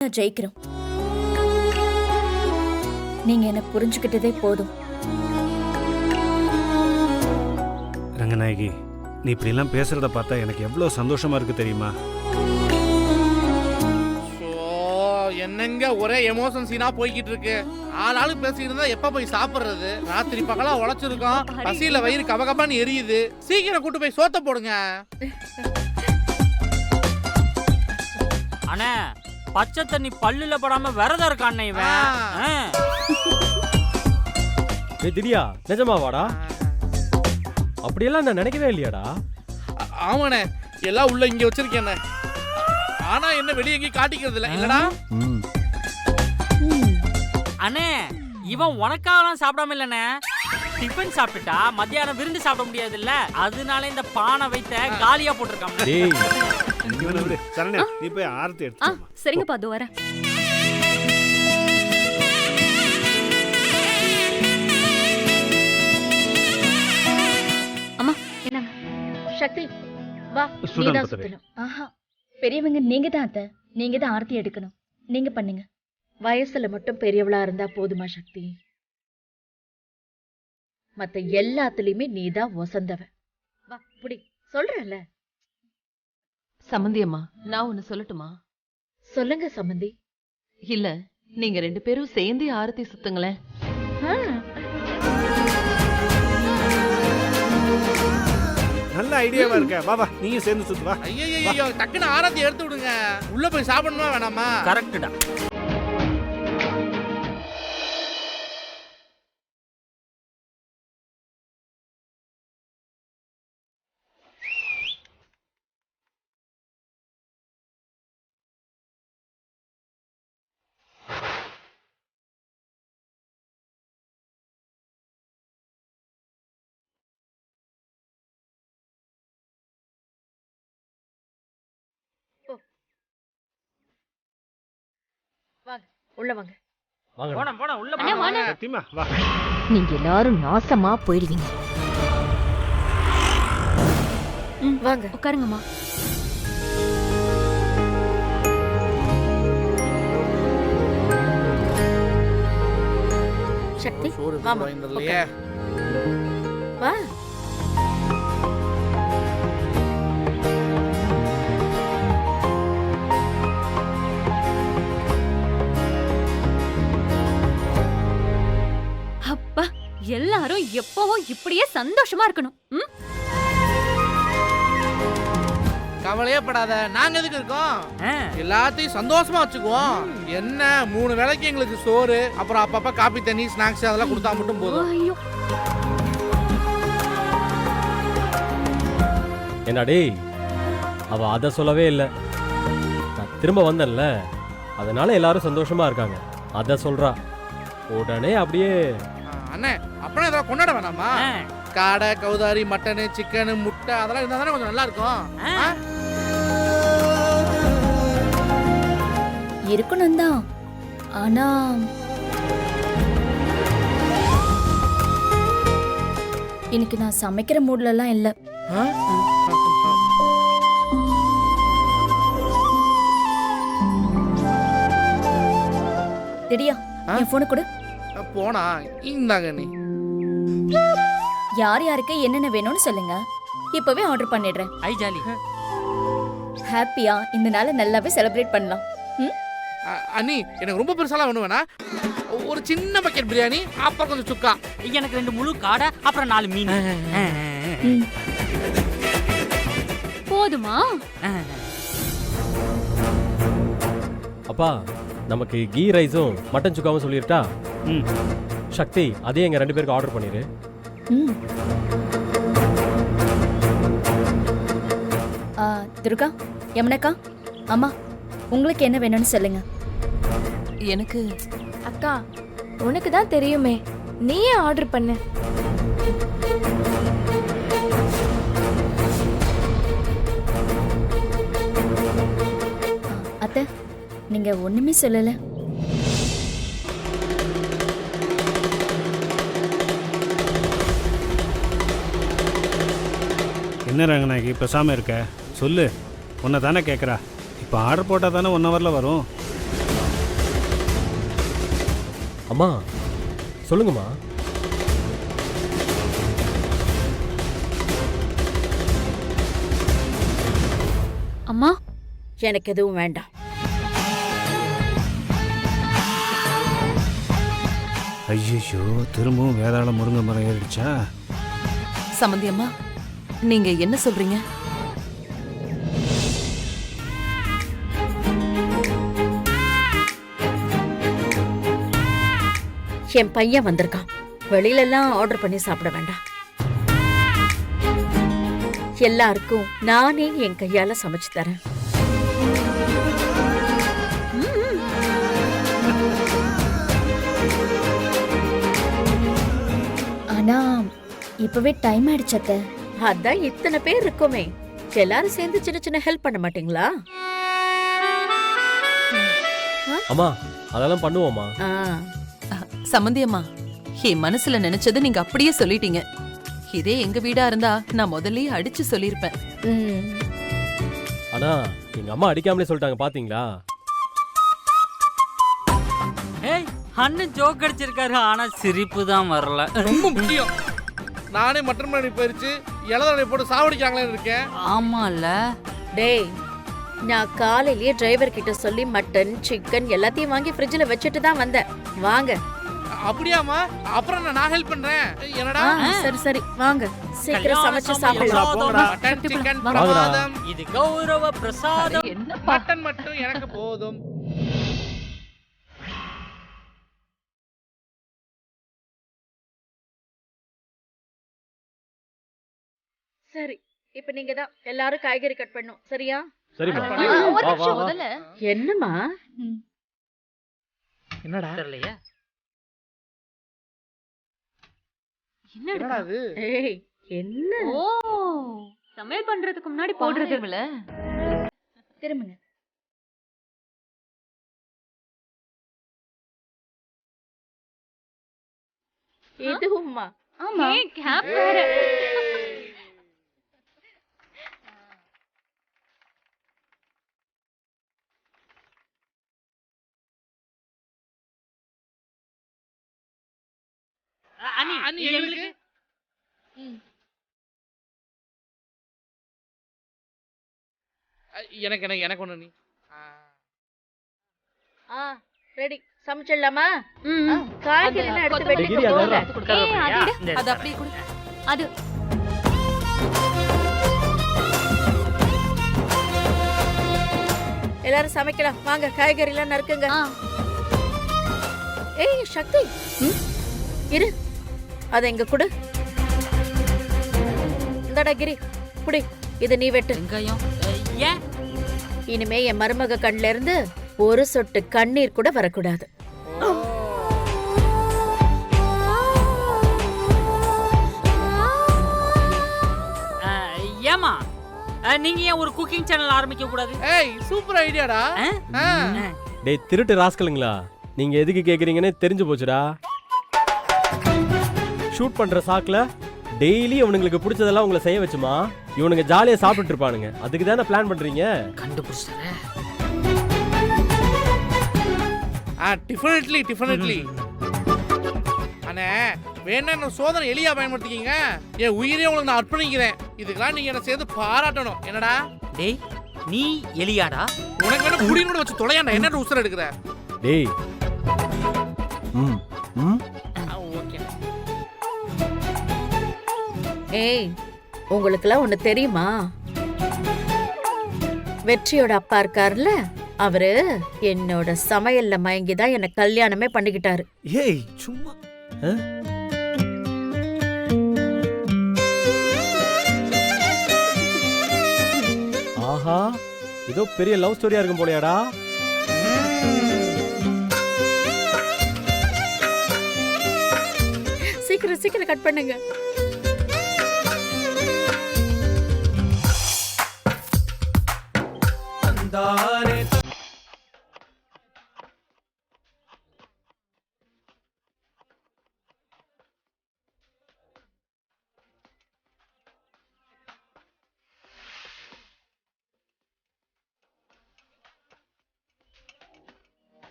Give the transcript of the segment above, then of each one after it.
ஜெயிக்கிறோம். நீங்க என்ன புரிஞ்சுக்கிட்டதே போதும். ரங்கநாயகி, நீ இப்படிலாம் பேசுறத பார்த்தா எனக்கு எவ்வளவு சந்தோஷமா இருக்கு தெரியுமா? என்னங்க ஒரே எமோஷன் சீனா போய்கிட்டு இருக்கு. ஆளாளு பேசிட்டு இருந்தா எப்ப போய் சாப்பிடுறது? ராத்திரி பகலா உழைச்சிருக்கோம், பசியில வயிறு கபகபான்னு எரியுது. சீக்கிரம் கூட்டு போய் சோத்த போடுங்க. அண்ணே, பச்சை தண்ணி பல்லுல படாம விரதம் இருக்கான் இவன். திடியா நிஜமாவாடா? அப்படியெல்லாம் நான் நினைக்கவே இல்லையாடா. ஆமாண்ணே, எல்லாம் உள்ள இங்க வச்சிருக்கேன். ஆனா என்ன வெளியே எங்கேயும் காட்டிக்கிறது இல்ல இல்லடா? அண்ணே, இவன் உனக்காகலாம் சாப்பிடாம இல்லண்ணே, டிஃபன் சாப்பிட்டா மத்தியானம் விருந்து சாப்பிட முடியாது இல்ல, அதனால இந்த பானை வைத்த காலியா போட்டிருக்காங்க. சரணே, நீ போய் ஆரத்தி எடுத்து. சரிங்கப்பா, அது வரேன். அம்மா என்னங்க? சக்தி வா, நீதான் சுத்தணும். ஆஹா, பெரியவங்க நீங்க தான் அத்தை. நீங்க தான் ஆரத்தி எடுக்கணும். நீங்க பண்ணுங்க. வயசுல மட்டும் பெரியவளா இருந்தா போதுமா சக்தி? மத்த எல்லாத்துலயுமே நீதான் வசந்தவ. வா புடி, சொல்றல. சம்மந்தி அம்மா, நான் ஒன்னு சொல்லட்டுமா? சொல்லுங்க சம்மந்தி. இல்ல, நீங்க 2 பேரும் சேர்ந்தே ஆரத்தி சுத்துங்களேன். நல்ல ஐடியாவா இருக்க. வா வா, நீயும் சேர்ந்து சுத்து வா. ஐயோ, டக்குன்னு ஆரத்தி எடுத்து விடுங்க. உள்ள போய் சாப்பிடணுமா வேணாமா? கரெக்ட்டா. வாங்க, உள்ள வாங்க. போடா போடா, உள்ள அண்ணா, வாங்க. சத்தியமா வா. நீங்க எல்லாரும் நாசமா போயிடுவீங்க. வாங்க உட்காருங்கம்மா. சக்தி வாமா, இல்லையே. வா. அப்பா, எல்லாரும் எப்பவும் இப்படியே சந்தோஷமா இருக்கணும். கவலையே படாத, நாங்க எதுக்கு இருக்கோம்? எல்லாத்தையும் சந்தோஷமா வச்சுக்குவோம். என்ன 3 வேளைக்கு எங்களுக்கு சோறு, அப்புறம் அப்பப்ப காபி தண்ணி ஸ்நாக்ஸ் அதெல்லாம் கொடுத்தா மட்டும் போதும். ஐயோ, என்னடே, அவ அத சொல்லவே இல்லை. நான் திரும்ப வந்தேன்ல, அதனால எல்லாரும் சந்தோஷமா இருக்காங்க அத சொல்றா. உடனே அப்படியே அண்ணே, அப்பனா இதெல்லாம் கொண்டாட வேணாமா? காடை, கௌதாரி, மட்டனு, சிக்கனு, முட்டை அதெல்லாம் இருந்தா தானே கொஞ்சம் நல்லா இருக்கும். இருக்கணும் தான். ஆனா இன்னைக்கு நான் சமைக்கிற மூட்ல எல்லாம் இல்ல. திடியா, என் போனை கொடு. போனா இந்தாங்க. நீ யார் யாருக்கு என்னென்ன வேணும்னு சொல்லுங்க, இப்பவே ஆர்டர் பண்ணிடுறேன். ஐ ஜாலி. ஹாப்பியா இந்த நாளை நல்லாவே செலிப்ரேட் பண்ணலாம். அண்ணி, எனக்கு ரொம்ப பெருசாலாம் ஒண்ணு வேணா. ஒரு சின்ன பக்கெட் பிரியாணி, அப்புறம் கொஞ்சம் சுக்கா. எனக்கு 2 முழு காடை, அப்புறம் 4 மீன். போதுமா? அப்பா, நமக்கு கீ ரைஸும் மட்டன் சுக்காவும் சொல்லிருட்டா? சக்தி, அதே எங்க 2 பேருக்கு ஆர்டர் பண்ணிரு. துர்கா, யமுனக்கா, அம்மா உங்களுக்கு என்ன வேணும்னு சொல்லுங்க. எனக்கு அக்கா, உனக்கு தான் தெரியுமே, நீயே ஆர்டர் பண்ணு. அத்தை, நீங்க ஒண்ணுமே சொல்லல. என்ன ரங்கநாயகி பேசாம இருக்க? சொல்லு, உன்னை தானே கேட்குறா. இப்போ ஆர்டர் போட்டால் தானே 1 ஹவரில் வரும். அம்மா சொல்லுங்கம்மா. அம்மா எனக்கு எதுவும் வேண்டாம். ஐயோ, திரும்பவும் வேதாள முருங்கை மரம் ஏறிடுச்சா? சமந்தி அம்மா, நீங்க என்ன சொல்றீங்க? என் பையன் வந்திருக்கான். வெளியில எல்லாம் ஆர்டர் பண்ணி சாப்பிட வேண்டாம். எல்லாருக்கும் நானே என் கையால சமைச்சு தரேன். ஆனா இப்பவே டைம் ஆயிடுச்சு அத்தை. அதான் இத்தனை பேர் இருக்கோமே, எல்லாரும் சேர்ந்து சின்ன சின்ன ஹெல்ப் பண்ண மாட்டீங்களா? அம்மா அதெல்லாம் பண்ணுவோம்மா. சமந்தி அம்மா, என் மனசுல நினைச்சது நீங்க அப்படியே சொல்லிட்டீங்க. இதே எங்க வீடா இருந்தா நான் முதல்லயே அடிச்சு சொல்லிருப்பேன். ஆனா எங்க அம்மா அடிக்காமலே சொல்லிட்டாங்க பாத்தீங்களா? ஏய், அண்ணன் ஜோக் அடிச்சிருக்காரு, ஆனா சிரிப்பு தான் வரல. ரொம்ப முக்கியம். நானே மட்டன் பிரியாணி போயிருச்சு, இலதலை போட்டு சாவடிக்காங்களேன்னு இருக்கேன். ஆமால. டேய், நான் காலையிலேயே டிரைவர் கிட்ட சொல்லி மட்டன் சிக்கன் எல்லாத்தையும் வாங்கி ஃப்ரிட்ஜ்ல வச்சுட்டு தான் வந்தேன். வாங்க. அப்படியாமா? அப்புறம் நான் ஹெல்ப் பண்றேன். என்னடா? சரி சரி வாங்க, சீக்கிரம் சமைச்சு சாப்பிடலாம். மட்டன் சிக்கன் பிரசாதம். இது கௌரவ பிரசாதம். என்னப்பா மட்டன் மட்டும் எனக்கு போதும். சரி, இப்ப நீங்க தான் எல்லாரும் காய்கறி கட் பண்ணும், சரியா? சரிம்மா. ஒரு வா, நிமிஷம் வா. முதல்ல. என்னம்மா? என்னடா? தெரியலையா? என்னடா இது? ஏய், என்ன? ஓ, சமையல் பண்றதுக்கு முன்னாடி போடுறது. திரும்புங்க. இதுவும்மா? ஆமா. கேப் வேற. அண்ணி எங்களுக்கு எனக்கு எனக்கு எனக்கு ஒண்ணு நீ. ரெடி, சமைச்சிடலாமா? ம். காய்கறி எல்லாம் எடுத்து கொத்தமல்லி வெட்டிட்டு கிரி, போங்க. அதெல்லாம். ஏய், அது எடு. அது அப்படியே கொடு. அது எல்லாரும் சமைக்கலாம் வாங்க, காய்கறி எல்லாம் நறுக்குங்க. ஆ. ஏய் சக்தி, இரு, அத இங்க குடு. இந்தடா கிரி, குடி, இது நீ வெட்டு. வெங்காயம் ஏன்? இனிமே என் மருமக கண்ல இருந்து ஒரு சொட்டு கண்ணீர் கூட வரக்கூடாது. ஏமா நீங்க ஏன் ஒரு குக்கிங் சேனல் ஆரம்பிக்க கூடாது? ஏய், சூப்பர் ஐடியாடா. டேய் திருட்டு ராஸ்கலுங்களா, நீங்க எதுக்கு கேக்குறீங்கன்னு தெரிஞ்சு போச்சுடா. ஷூட் பண்ற சாக்குல டெய்லி அவனுங்களுக்கு பிடிச்சதெல்லாம் உங்களை செய்ய வச்சுமா, இவனுங்க ஜாலியா சாப்பிட்டு இருப்பானுங்க. அதுக்கு தானே பிளான் பண்றீங்க. கண்டுபிடிச்சாரே. டெஃபினெட்லி. அண்ணே, வேணா என்ன சோதனை எளியா பயன்படுத்திக்கிங்க. என் உயிரே உங்களுக்கு நான் அர்ப்பணிக்கிறேன். இதுக்கெல்லாம் நீங்க என்ன சேர்ந்து பாராட்டணும். என்னடா? டேய், நீ எலியாடா? உனக்கு வேணா குடின்னு கூட வச்சு தொலையாண்டா. என்ன உசுர எடுக்கிற? டேய் ம் ம் ஓகே. ஏய், உங்களுக்குலாம் ஒண்ணு தெரியுமா? வெற்றியோட அப்பா இருக்காருல்ல, அவரு என்னோட சமையல்ல மயங்கிதான் என்ன கல்யாணமே பண்ணிக்கிட்டாரு. ஏய் சும்மா. ஆஹா, ஏதோ பெரிய லவ் ஸ்டோரியா இருக்கும் போலயாடா. சீக்கிரம் சீக்கிரம் கட் பண்ணுங்க.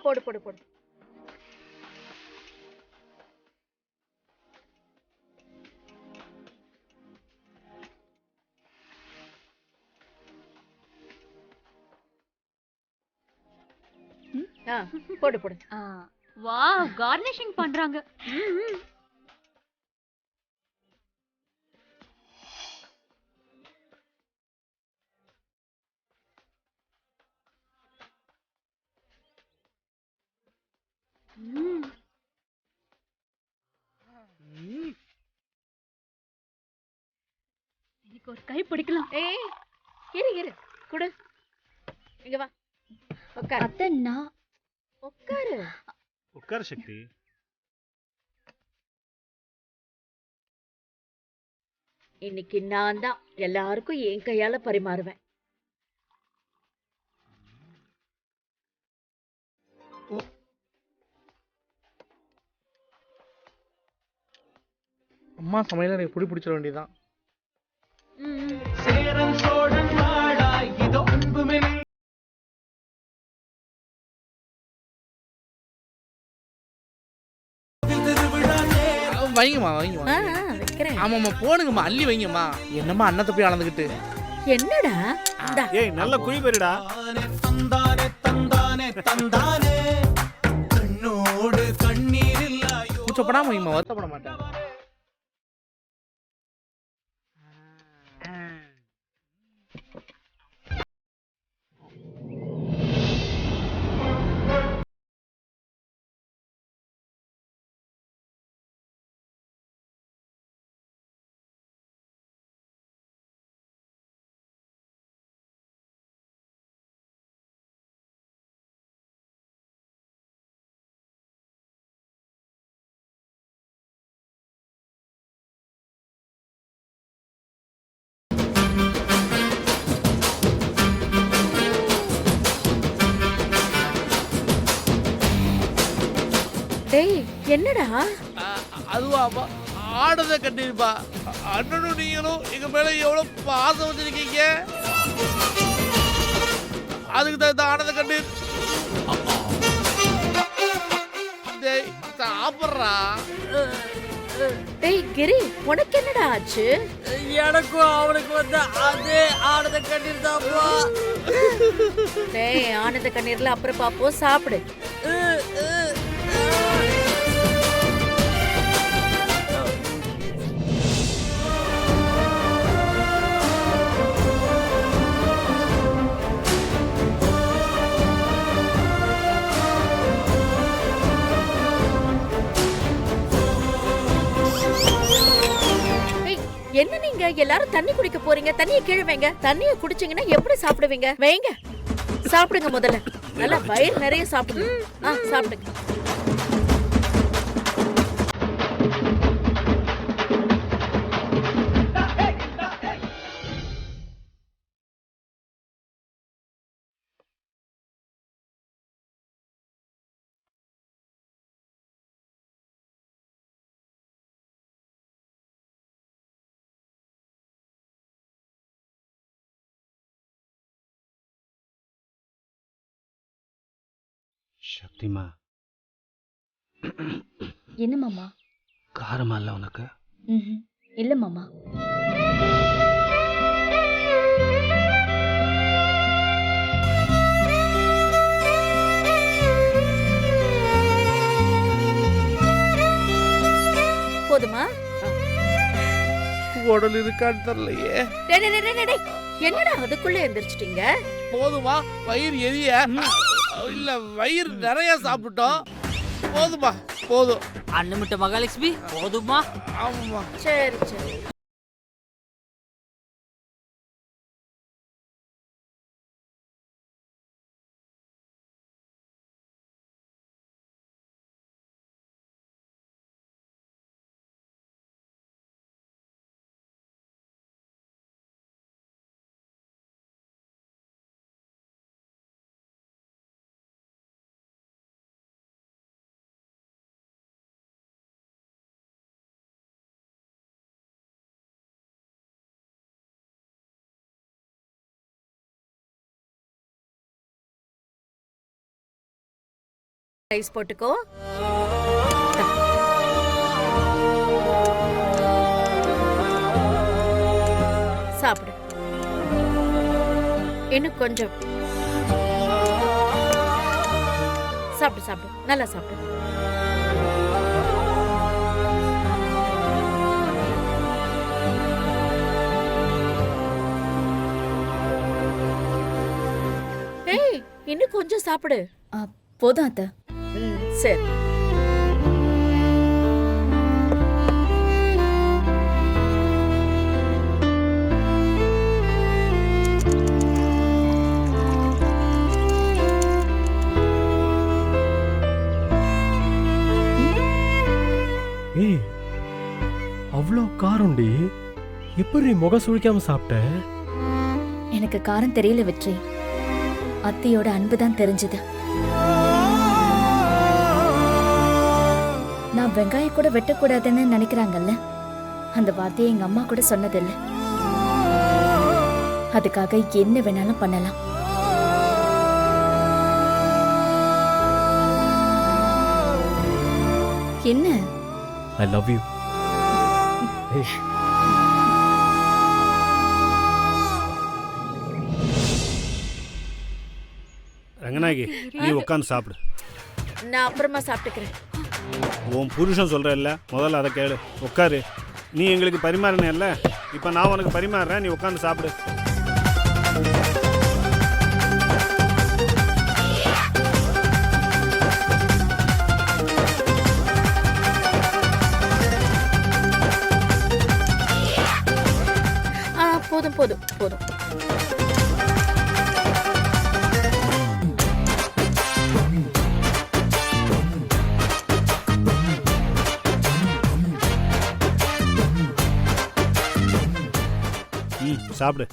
போடு போடு போடு. போடு போடு. வாவ், கார்னிஷிங் பண்றாங்க. எனக்கு ஒரு கை பிடிக்கலாம். ஏய் இரு குடு. இங்க வா உட்கார். அத்தை நான் உட்காரு. உட்கார் சக்தி. இன்னைக்கு நான் தான் எல்லாருக்கும் என் கையால பரிமாறுவேன். அம்மா சமையல எனக்கு பிடிச்சிட வேண்டியதான். வைங்கம்மா வைங்கம்மா. வைக்கிறேன். ஆமாம்மா போனுங்கம்மா, அள்ளி வைங்கம்மா. என்னம்மா அண்ணத்தை போய் அளந்துக்கிட்டு. என்னடா ஏய் நல்ல குழி பெருடா. கூச்சப்படாம வைங்கம்மா, வருத்தப்பட மாட்டேன். டேய் என்னடா அதுவா ஆடதை கட்டிருப்பா. அண்ணனும் நீங்களும் எங்க மேல எவ்வளவு பாசம் வச்சிருக்கீங்க. அதுக்கு தான் ஆனதை கட்டி சாப்பிட்றா. டேய் கிரி உனக்கு என்னடா ஆச்சு? எனக்கும் அவனுக்கு வந்து அதே ஆனத கண்டிருந்தாப்பா. டேய் ஆனந்த கண்ணீர்ல அப்புறம் பாப்போம், சாப்பிடு. என்ன நீங்க எல்லாரும் தண்ணி குடிக்க போறீங்க? தண்ணியை கீழே வைங்க. தண்ணியை குடிச்சீங்கன்னா எப்படி சாப்பிடுவீங்க? வைங்க, சாப்பிடுங்க. முதல்ல நல்லா வயிறு நிறைய சாப்பிடுங்க. சாப்பிடுங்க. சக்திமா, என்ன மாமா? காரமா இல்ல உனக்கு? இல்ல மாமா. போதுமா? உடல் இருக்கான்னு தெரியலையே. என்னடா அதுக்குள்ள எந்திரிச்சிட்டீங்க? போதுமா, வயிறு எரிய இல்ல வயிறு நிறைய சாப்பிட்டோம். போதுமா போதும். அண்ணமிட்ட மகாலட்சுமி போதுமா? ஆமாம்மா. சரி சரி. ஐஸ் போட்டுக்கோ. சாப்பிடு. இன்னும் கொஞ்சம். சாப்பிடு சாப்பிடு, நல்லா சாப்பிடு. ஏய், இன்னும் கொஞ்சம் சாப்பிடு. போதும் அத்தை. சரி. ஏய் அவ்வளோ காரம்டி, எப்படி முகம் சுழிக்காம சாப்பிட்ட? எனக்கு காரம் தெரியல வெற்றி, அத்தையோட அன்பு தான் தெரிஞ்சது. நான் வெங்காயம் கூட வெட்டக்கூடாதுன்னு நினைக்கிறாங்கல்ல, அந்த வார்த்தையை எங்க அம்மா கூட சொன்னதில்லை. அதுக்காக என்ன வேணாலும் பண்ணலாம். என்ன? I love you. ரங்கநாயகி, நீ உட்காந்து சாப்பிடு. நான் அப்புறமா சாப்பிட்டுக்கிறேன். உன் புருஷன் சொல்கிறல்ல, முதல்ல அதை கேளு. உட்காரு. நீ எங்களுக்கு பரிமாறினல்ல, இப்போ நான் உனக்கு பரிமாறுறேன், நீ உட்காந்து சாப்பிடு. போதும் போதும் போதும். சாப்பிடு.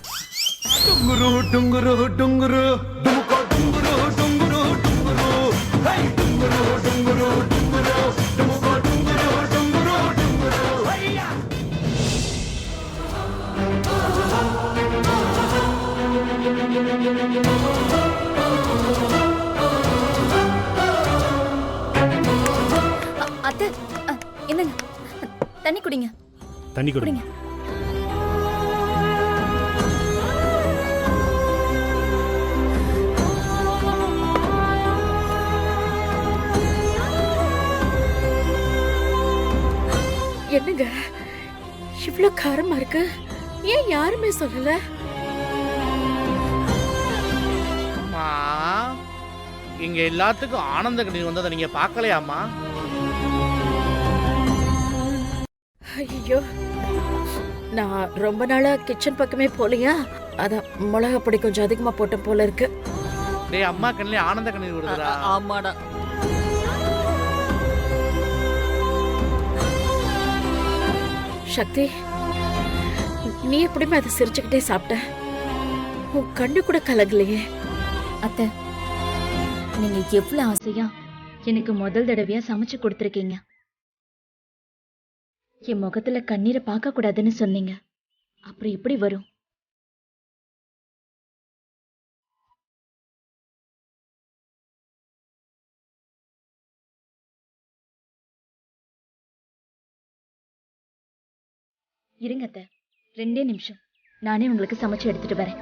டுங்குரு டுங்குரு டுங்குரு டுமுகோ டுங்குரு டுங்குரு டுங்குரு ஹே டுங்குரு டுங்குரு டுங்குரு டுமுகோ டுங்குரு டுங்குரு டுங்குரு ஹையா. அத்தை, என்னங்க, தண்ணி குடிங்க. தண்ணி குடிங்க. என்னங்க இவ்ளோ காரமா இருக்கு? ஏன் யாருமே சொல்லல? அம்மா, இங்க எல்லாத்துக்கும் ஆனந்த கண்ணீர் வந்ததை நீங்க பார்க்கலையாம்மா? ஐயோ, நான் ரொம்ப நாளா கிச்சன் பக்கமே போலையா, அதான் மிளகா பொடி கொஞ்சம் அதிகமா போட்ட போல இருக்கு. டேய், அம்மா கண்ணிலே ஆனந்த கண்ணீர் வருதுடா. ஆமாடா. சக்தி, நீ எப்படிமே அதை சிரிச்சுக்கிட்டே சாப்பிட்ட? உன் கண்ணு கூட கலங்கலையே. அத்தை, நீங்க எவ்வளவு ஆசையா எனக்கு முதல் தடவையா சமைச்சு கொடுத்துருக்கீங்க. என் முகத்துல கண்ணீரை பார்க்க கூடாதுன்னு சொன்னீங்க. அப்புறம் எப்படி வரும்? இருங்க அத்தை, 2 நிமிஷம், நானே உங்களுக்கு சமைச்சு எடுத்துட்டு வரேன்.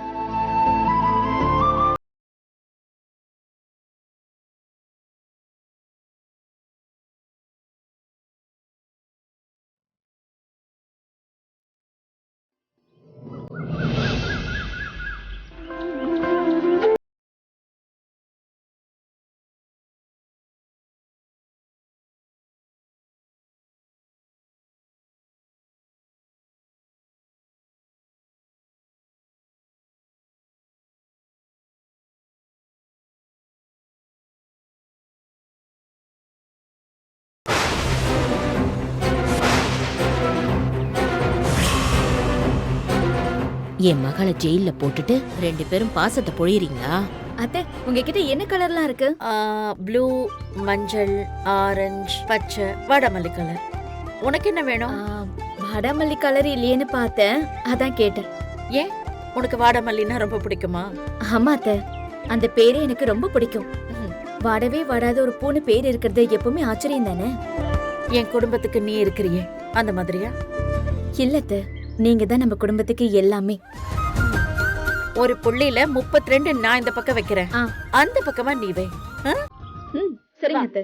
என் மகளை ஜெயில போட்டுட்டு 2 பேரும் பாசத்தை பொழியறீங்களா? அத்தை, உங்ககிட்ட என்ன கலர்லாம் இருக்கு? ப்ளூ, மஞ்சள், ஆரஞ்சு, பச்சை, வாடாமல்லி கலர். உனக்கு என்ன வேணும்? வாடாமல்லி கலர் இல்லையேன்னு பார்த்தேன், அதான் கேட்டேன். ஏன், உனக்கு வாடாமல்லின்னா ரொம்ப பிடிக்குமா? ஆமா அத்தை, அந்த பேரே எனக்கு ரொம்ப பிடிக்கும். வாடவே வாடாத ஒரு பூனை பேர் இருக்கிறது எப்பவுமே ஆச்சரியம் தானே. என் குடும்பத்துக்கு நீ இருக்கிறியே, அந்த மாதிரியா? இல்ல அத்தை, நீங்க தான் நம்ம குடும்பத்துக்கு எல்லாமே. ஒரு புள்ளியில 32 நான் இந்த பக்கம் வைக்கிறேன், அந்த பக்கமா நீ வை. சரிங்க அத்தை